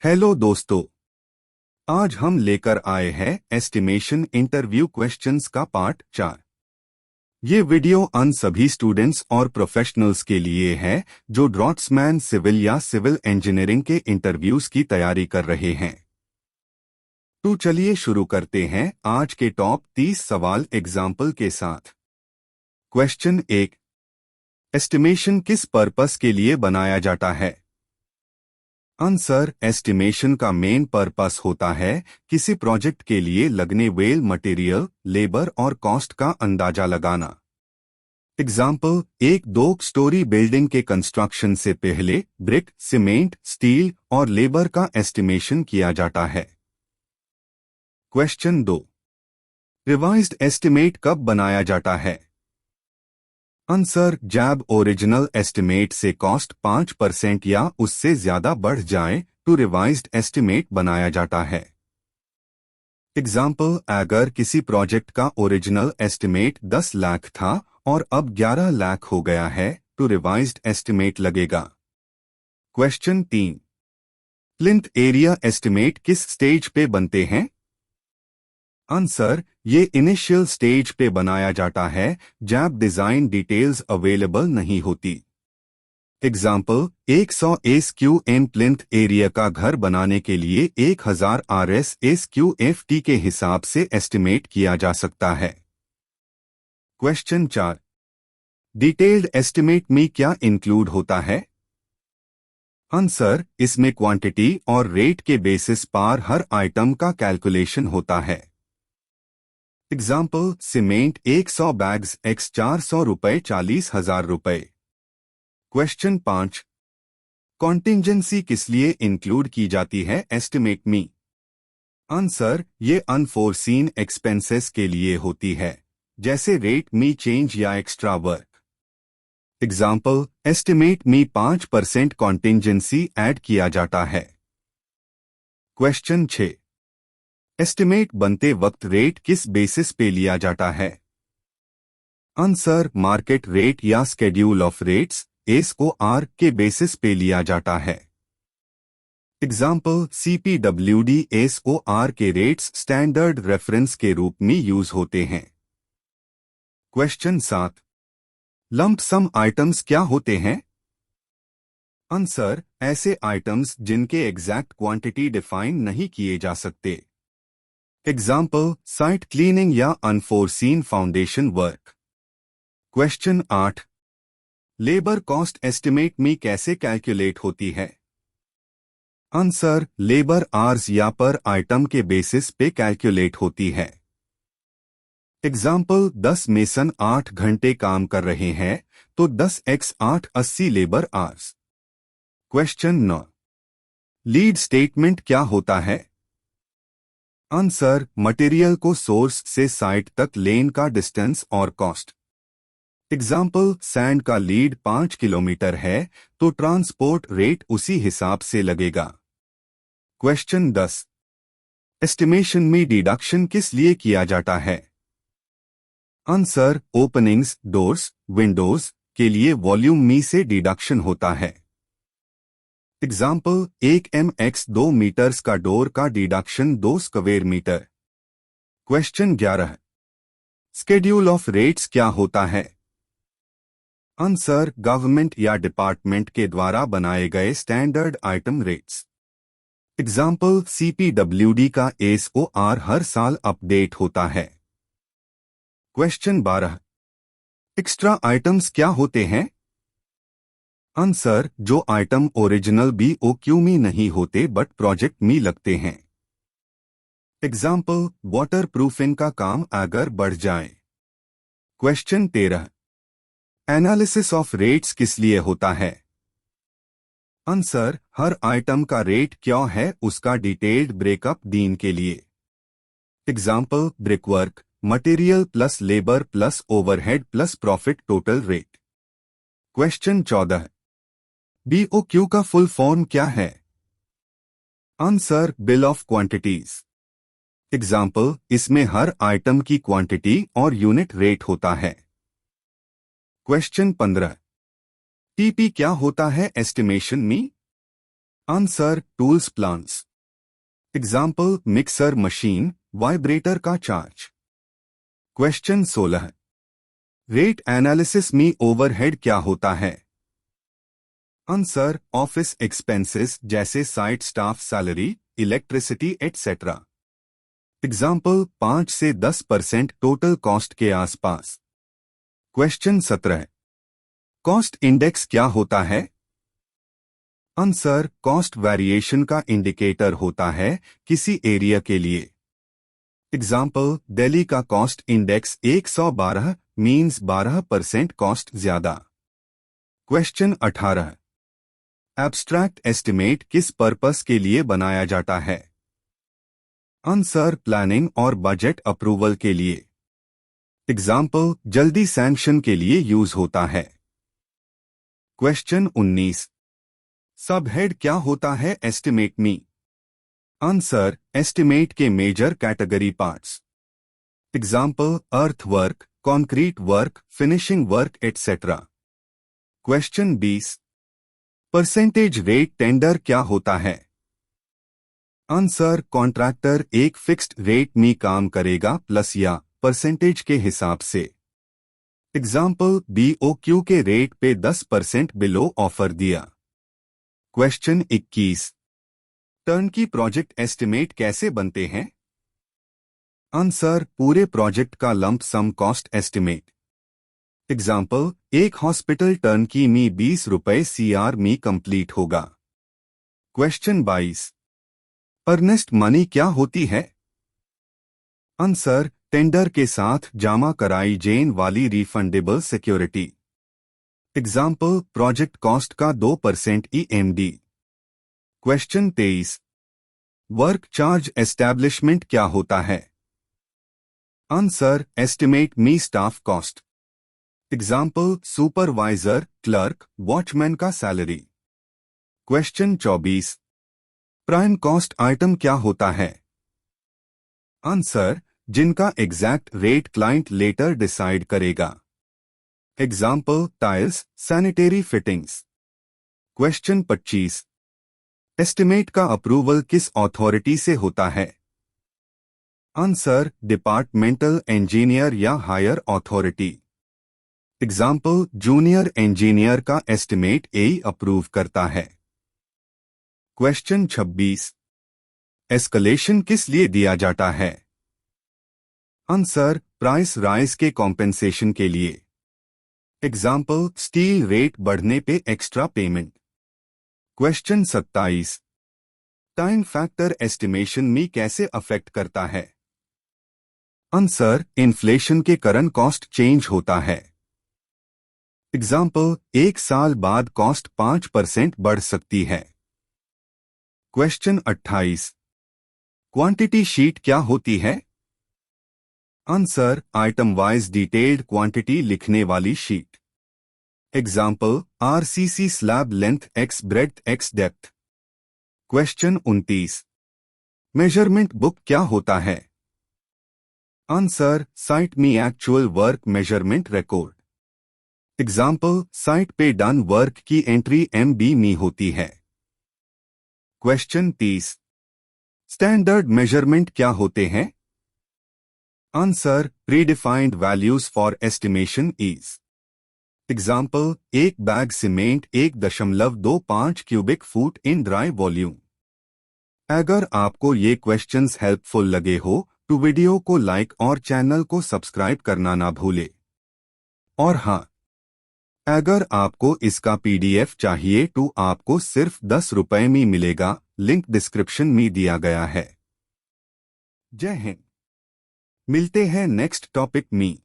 Hello दोस्तों। आज हम लेकर आए हैं एस्टिमेशन इंटरव्यू क्वेश्चंस का पार्ट 4। ये वीडियो उन सभी स्टूडेंट्स और प्रोफेशनल्स के लिए है जो ड्राफ्ट्समैन सिविल या सिविल इंजीनियरिंग के इंटरव्यूज की तैयारी कर रहे हैं। तो चलिए शुरू करते हैं आज के टॉप 30 सवाल एग्जाम्पल के साथ। क्वेश्चन 1। एस्टिमेशन किस पर्पस के लिए बनाया जाता है? आंसर, एस्टिमेशन का मेन पर्पस होता है किसी प्रोजेक्ट के लिए लगने वेल मटेरियल, लेबर और कॉस्ट का अंदाजा लगाना। एग्जाम्पल, एक 2 स्टोरी बिल्डिंग के कंस्ट्रक्शन से पहले ब्रिक, सीमेंट, स्टील और लेबर का एस्टिमेशन किया जाता है। क्वेश्चन 2। रिवाइज्ड एस्टिमेट कब बनाया जाता है? आंसर, जब ओरिजिनल एस्टिमेट से कॉस्ट 5% या उससे ज्यादा बढ़ जाए तो रिवाइज्ड एस्टिमेट बनाया जाता है। एग्जाम्पल, अगर किसी प्रोजेक्ट का ओरिजिनल एस्टिमेट 10 लाख था और अब 11 लाख हो गया है तो रिवाइज्ड एस्टिमेट लगेगा। क्वेश्चन 3। प्लिंथ एरिया एस्टिमेट किस स्टेज पे बनते हैं? आंसर, ये इनिशियल स्टेज पे बनाया जाता है जब डिजाइन डिटेल्स अवेलेबल नहीं होती। एग्जाम्पल, 100 SQM प्लिंथ एरिया का घर बनाने के लिए 1000 RS SQFT के हिसाब से एस्टिमेट किया जा सकता है। क्वेश्चन 4। डिटेल्ड एस्टिमेट में क्या इंक्लूड होता है? आंसर, इसमें क्वांटिटी और रेट के बेसिस पर हर आइटम का कैलकुलेशन होता है। एग्जाम्पल, सीमेंट 100 बैग्स x 400 रुपये 40,000 रुपये। क्वेश्चन 5। कॉन्टिंजेंसी किस लिए इंक्लूड की जाती है एस्टिमेट में? आंसर, ये अनफोर्सीन एक्सपेंसेस के लिए होती है, जैसे रेट में चेंज या एक्स्ट्रा वर्क। एग्जाम्पल, एस्टिमेट में 5% कॉन्टिंजेंसी ऐड किया जाता है। क्वेश्चन 6। एस्टिमेट बनते वक्त रेट किस बेसिस पे लिया जाता है? आंसर, मार्केट रेट या स्केड्यूल ऑफ रेट्स SOR के बेसिस पे लिया जाता है। एग्जाम्पल, CPWD SOR के रेट्स स्टैंडर्ड रेफरेंस के रूप में यूज होते हैं। क्वेश्चन 7। लंप सम आइटम्स क्या होते हैं? आंसर, ऐसे आइटम्स जिनके एग्जैक्ट क्वांटिटी डिफाइन नहीं किए जा सकते। एग्जाम्पल, साइट क्लीनिंग या unforeseen foundation work. Question 8। Labour cost estimate में कैसे कैलकुलेट होती है? आंसर, लेबर आवर्स या पर आइटम के बेसिस पे कैलकुलेट होती है। एग्जाम्पल, 10 मेसन 8 घंटे काम कर रहे हैं तो 10x8 80 labour hours. Question 9। Lead statement क्या होता है? आंसर, मटेरियल को सोर्स से साइट तक लेन का डिस्टेंस और कॉस्ट। एग्जाम्पल, सैंड का लीड 5 किलोमीटर है तो ट्रांसपोर्ट रेट उसी हिसाब से लगेगा। क्वेश्चन 10। एस्टिमेशन में डिडक्शन किस लिए किया जाता है? आंसर, ओपनिंग्स, डोर्स, विंडोज के लिए वॉल्यूम में से डिडक्शन होता है। एग्जाम्पल, 1 mx 2 मीटर्स का डोर का deduction 2 square metre. Question 11। Schedule of rates क्या होता है? आंसर, गवर्नमेंट या डिपार्टमेंट के द्वारा बनाए गए standard item rates. Example, CPWD का SOR हर साल अपडेट होता है। क्वेश्चन 12। एक्स्ट्रा आइटम्स क्या होते हैं? आंसर, जो आइटम ओरिजिनल BOQ में नहीं होते बट प्रोजेक्ट में लगते हैं। एग्जाम्पल, वाटर प्रूफिंग का काम अगर बढ़ जाए। क्वेश्चन 13। एनालिसिस ऑफ रेट्स किस लिए होता है? आंसर, हर आइटम का रेट क्या है उसका डिटेल्ड ब्रेकअप देने के लिए। Example, brickwork, material plus labour plus overhead plus profit total rate. Question 14। BOQ का फुल फॉर्म क्या है? Answer, bill of quantities. Example, इसमें हर आइटम की क्वांटिटी और यूनिट रेट होता है। क्वेश्चन 15। TP क्या होता है एस्टिमेशन में? Answer tools plants. Example mixer machine, vibrator का चार्ज। क्वेश्चन 16। रेट एनालिसिस में ओवरहेड क्या होता है? आंसर ऑफिस एक्सपेंसेस जैसे site staff salary, electricity etcetera. Example 5 से 10% टोटल कॉस्ट के आसपास। क्वेश्चन 17। कॉस्ट इंडेक्स क्या होता है? आंसर कॉस्ट वेरिएशन का इंडिकेटर होता है किसी एरिया के लिए। एग्जाम्पल दिल्ली का कॉस्ट इंडेक्स 112 मीन्स 12% कॉस्ट ज्यादा। क्वेश्चन 18। एब्स्ट्रैक्ट एस्टिमेट किस पर्पस के लिए बनाया जाता है? आंसर प्लानिंग और बजट अप्रूवल के लिए। एग्जाम्पल जल्दी सैंक्शन के लिए यूज होता है। क्वेश्चन 19। सबहेड क्या होता है एस्टिमेट में? आंसर एस्टिमेट के major category parts. Example earth work, concrete work, finishing work etcetera. Question 20। Percentage rate tender क्या होता है? आंसर कॉन्ट्रैक्टर एक फिक्स्ड रेट में काम करेगा प्लस या परसेंटेज के हिसाब से। एग्जाम्पल BOQ के रेट पे 10% बिलो ऑफर दिया। क्वेश्चन 21। टर्नकी प्रोजेक्ट एस्टिमेट कैसे बनते हैं? आंसर पूरे प्रोजेक्ट का लंप सम कॉस्ट एस्टिमेट। एग्जाम्पल एक हॉस्पिटल टर्नकी में 20 रुपए CR में कंप्लीट होगा। क्वेश्चन 22। अर्नेस्ट मनी क्या होती है? आंसर टेंडर के साथ जमा कराई जाने वाली refundable security. Example project cost का 2% EMD। Question 23। Work charge establishment क्या होता है? आंसर एस्टिमेट मी staff cost. Example supervisor, clerk, watchman का salary. Question 24। Prime cost item क्या होता है? आंसर जिनका exact rate client letter decide करेगा। Example tiles, sanitary fittings. Question 25। Estimate का अप्रूवल किस अथॉरिटी से होता है? आंसर डिपार्टमेंटल इंजीनियर या higher authority. Example junior engineer का एस्टिमेट AE अप्रूव करता है। क्वेश्चन 26। एस्केलेशन किस लिए दिया जाता है? आंसर प्राइस राइज के कॉम्पेंसेशन के लिए। एग्जाम्पल स्टील रेट बढ़ने पे extra payment. Question 27। Time factor estimation में कैसे अफेक्ट करता है? आंसर इन्फ्लेशन के कारण कॉस्ट चेंज होता है। एग्जाम्पल 1 साल बाद कॉस्ट 5% बढ़ सकती है। क्वेश्चन 28। क्वांटिटी शीट क्या होती है? Answer item wise detailed quantity लिखने वाली sheet. Example RCC slab length X breadth X depth. Question 29। Measurement book क्या होता है? आंसर साइट में actual work measurement record. Example site पे डन वर्क की एंट्री MB में होती है। क्वेश्चन 30। स्टैंडर्ड मेजरमेंट क्या होते हैं? Answer predefined values for estimation is. Example एक bag cement 1.25 cubic foot in dry volume. अगर आपको ये क्वेश्चंस हेल्पफुल लगे हो तो वीडियो को लाइक और चैनल को सब्सक्राइब करना ना भूले। और हाँ, अगर आपको इसका PDF चाहिए तो आपको सिर्फ 10 रुपए में मिलेगा, लिंक डिस्क्रिप्शन में दिया गया है। जय हिंद। मिलते हैं नेक्स्ट टॉपिक में।